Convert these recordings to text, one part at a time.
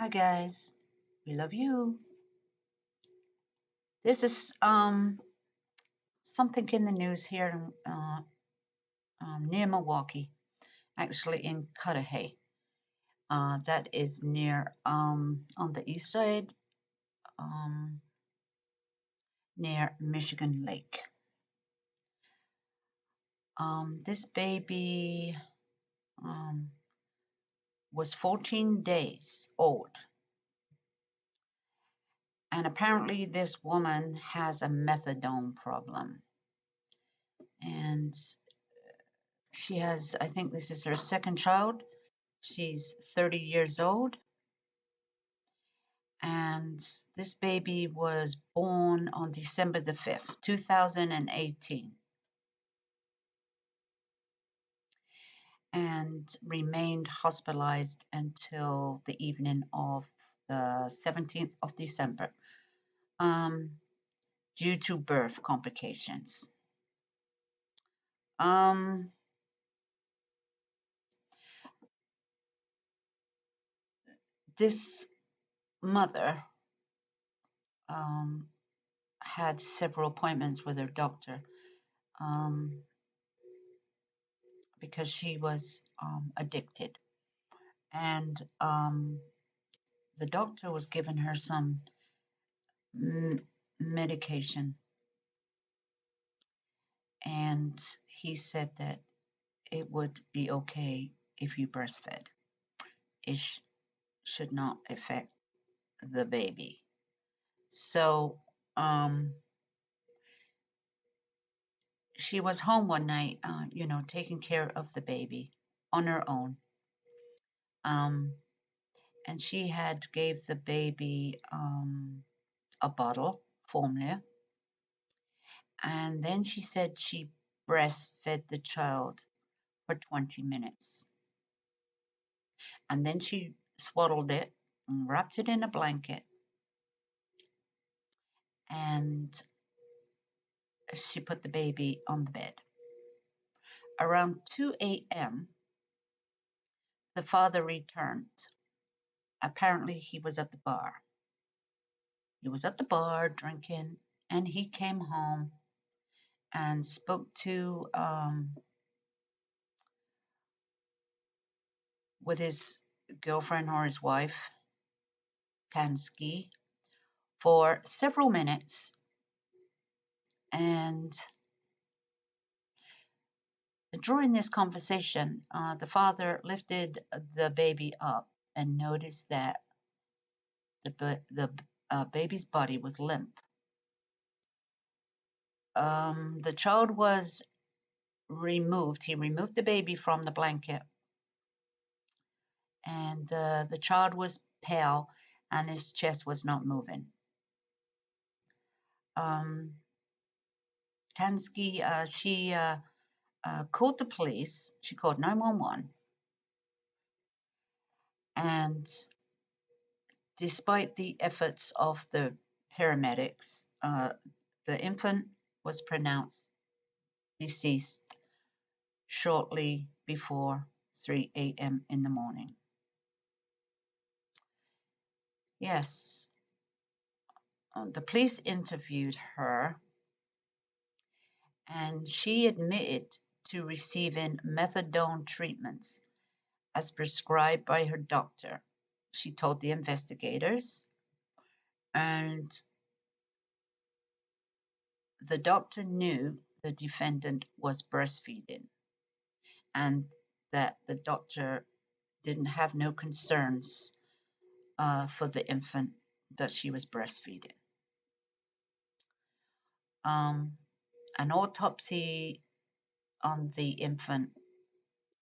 Hi guys, we love you. This is something in the news here in, near Milwaukee, actually in Cudahy. That is near on the east side, um, near Michigan Lake. This baby um, was 14 days old, and apparently this woman has a methadone problem, and she has, I think this is her second child. She's 30 years old, and this baby was born on December the 5th, 2018, and remained hospitalized until the evening of the 17th of December um, due to birth complications. Um, this mother um, had several appointments with her doctor um, because she was addicted. And the doctor was giving her some medication, and he said that it would be okay if you breastfed. It should not affect the baby. So she was home one night, taking care of the baby on her own. Um, and she had gave the baby a bottle formula, and then she said she breastfed the child for 20 minutes. And then she swaddled it and wrapped it in a blanket, and she put the baby on the bed. Around 2 a.m., the father returned. Apparently, he was at the bar. He was at the bar drinking, and he came home and spoke to with his girlfriend or his wife, Tansky, for several minutes. And during this conversation, the father lifted the baby up and noticed that the baby's body was limp. The child was removed. He removed the baby from the blanket, and the child was pale, and his chest was not moving. Tansky, she called the police. She called 911, and despite the efforts of the paramedics, the infant was pronounced deceased shortly before 3 a.m. in the morning. Yes, the police interviewed her, and she admitted to receiving methadone treatments as prescribed by her doctor, she told the investigators. And the doctor knew the defendant was breastfeeding, and that the doctor didn't have no concerns for the infant that she was breastfeeding. An autopsy on the infant,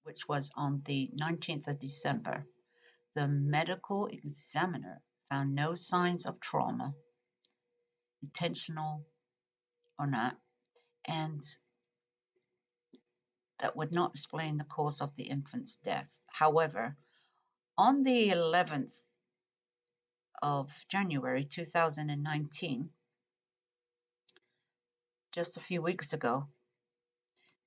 which was on the 19th of December, the medical examiner found no signs of trauma, intentional or not, and that would not explain the cause of the infant's death. However, on the 11th of January 2019, just a few weeks ago,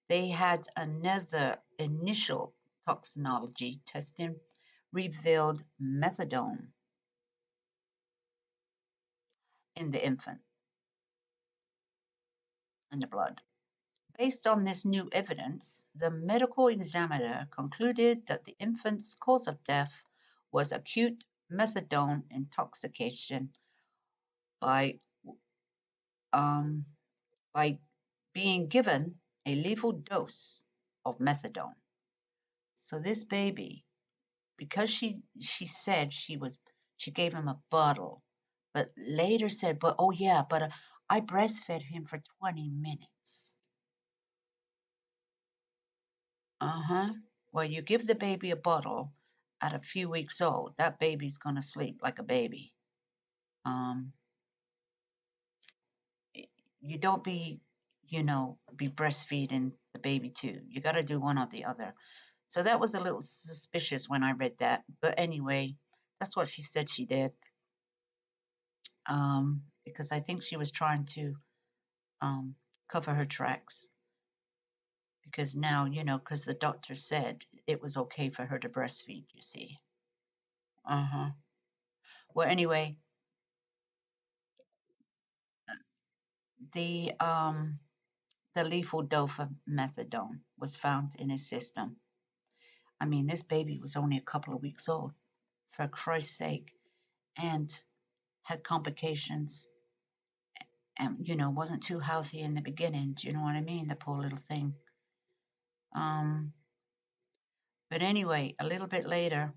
they had another initial toxicology testing revealed methadone in the infant, in the blood. Based on this new evidence, the medical examiner concluded that the infant's cause of death was acute methadone intoxication by um, by being given a lethal dose of methadone. So this baby, because she said she gave him a bottle, but later said, but oh yeah, but I breastfed him for 20 minutes. Uh-huh. Well, you give the baby a bottle at a few weeks old, that baby's gonna sleep like a baby. Um, you don't be breastfeeding the baby too. You got to do one or the other. So that was a little suspicious when I read that. But anyway, that's what she said she did. Because I think she was trying to cover her tracks. Because now, because the doctor said it was okay for her to breastfeed, you see. Uh-huh. Well, anyway, the um, the lethal dose of methadone was found in his system. I mean, this baby was only a couple of weeks old, for Christ's sake, and had complications and, wasn't too healthy in the beginning. Do you know what I mean? The poor little thing. Um, but anyway, a little bit later,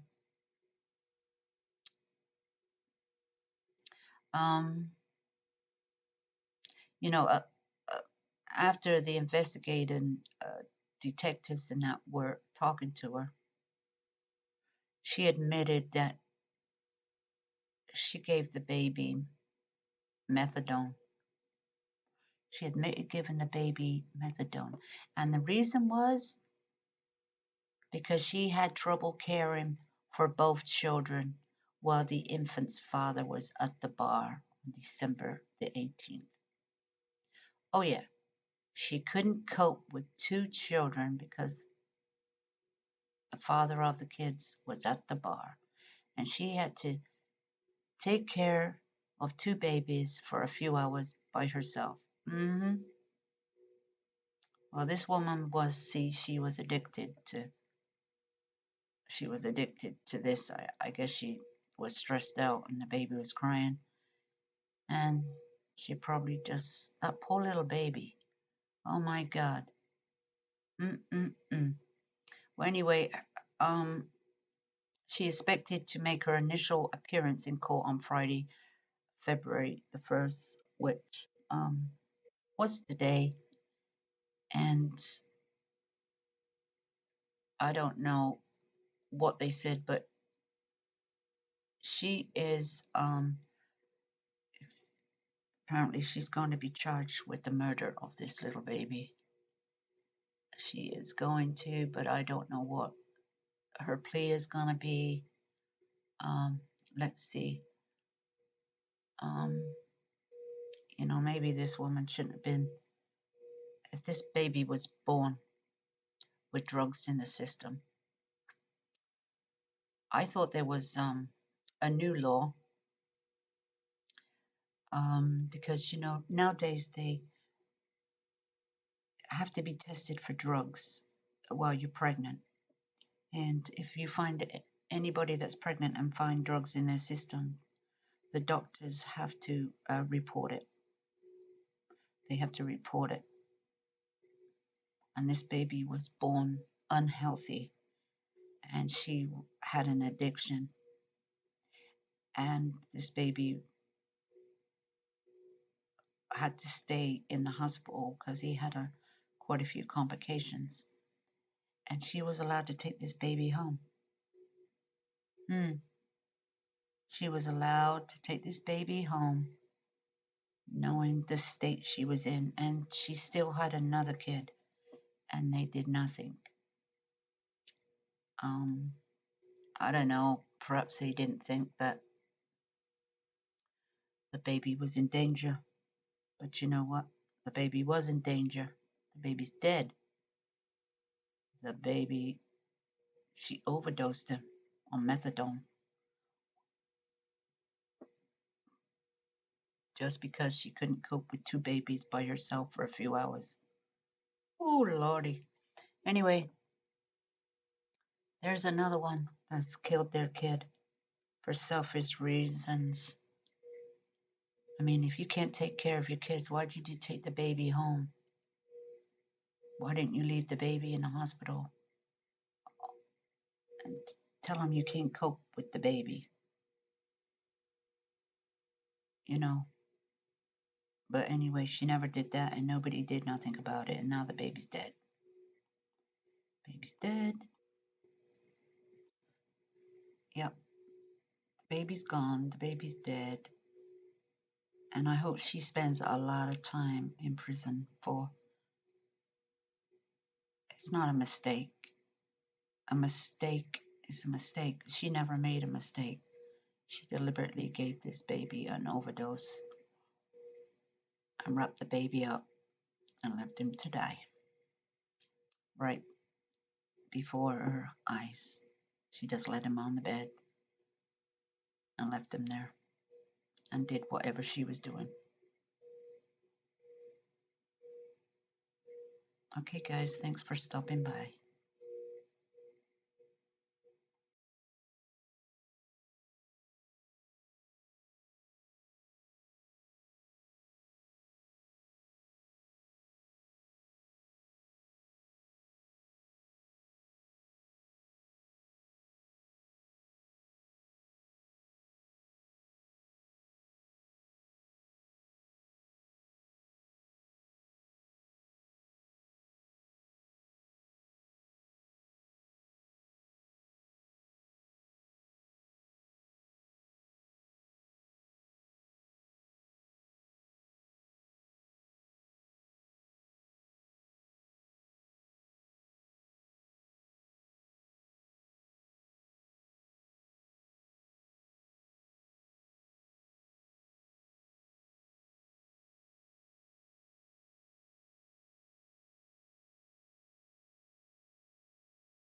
um, you know, uh, uh, after the investigating detectives and that were talking to her, she admitted that she gave the baby methadone. She admitted giving the baby methadone. And the reason was because she had trouble caring for both children while the infant's father was at the bar on December the 18th. Oh, yeah, she couldn't cope with two children because the father of the kids was at the bar, and she had to take care of two babies for a few hours by herself. Well, this woman she was addicted to this. I guess she was stressed out and the baby was crying. And she probably that poor little baby. Oh my God. Mm-mm-mm. Well, anyway, um, she expected to make her initial appearance in court on Friday, February the 1st, which was today. And I don't know what they said, but she is, apparently she's going to be charged with the murder of this little baby. She is going to, but I don't know what her plea is going to be. Let's see. Um, maybe this woman shouldn't have been, if this baby was born with drugs in the system. I thought there was a new law because, nowadays they have to be tested for drugs while you're pregnant. And if you find anybody that's pregnant and find drugs in their system, the doctors have to report it. They have to report it. And this baby was born unhealthy, and she had an addiction. And this baby had to stay in the hospital because he had quite a few complications. And she was allowed to take this baby home. She was allowed to take this baby home, knowing the state she was in, and she still had another kid, and they did nothing. I don't know, perhaps they didn't think that the baby was in danger, but you know what? The baby was in danger. The baby's dead. The baby, she overdosed him on methadone. just because she couldn't cope with two babies by herself for a few hours. Oh, Lordy. Anyway, there's another one that's killed their kid for selfish reasons. I mean, if you can't take care of your kids, why did you take the baby home? Why didn't you leave the baby in the hospital and tell them you can't cope with the baby? You know? But anyway, she never did that, and nobody did nothing about it, and now the baby's dead. Baby's dead. Yep. The baby's gone. The baby's dead. And I hope she spends a lot of time in prison for. It's not a mistake. A mistake is a mistake. She never made a mistake. She deliberately gave this baby an overdose and wrapped the baby up and left him to die right before her eyes. She just let him on the bed and left him there and did whatever she was doing. Okay, guys, thanks for stopping by.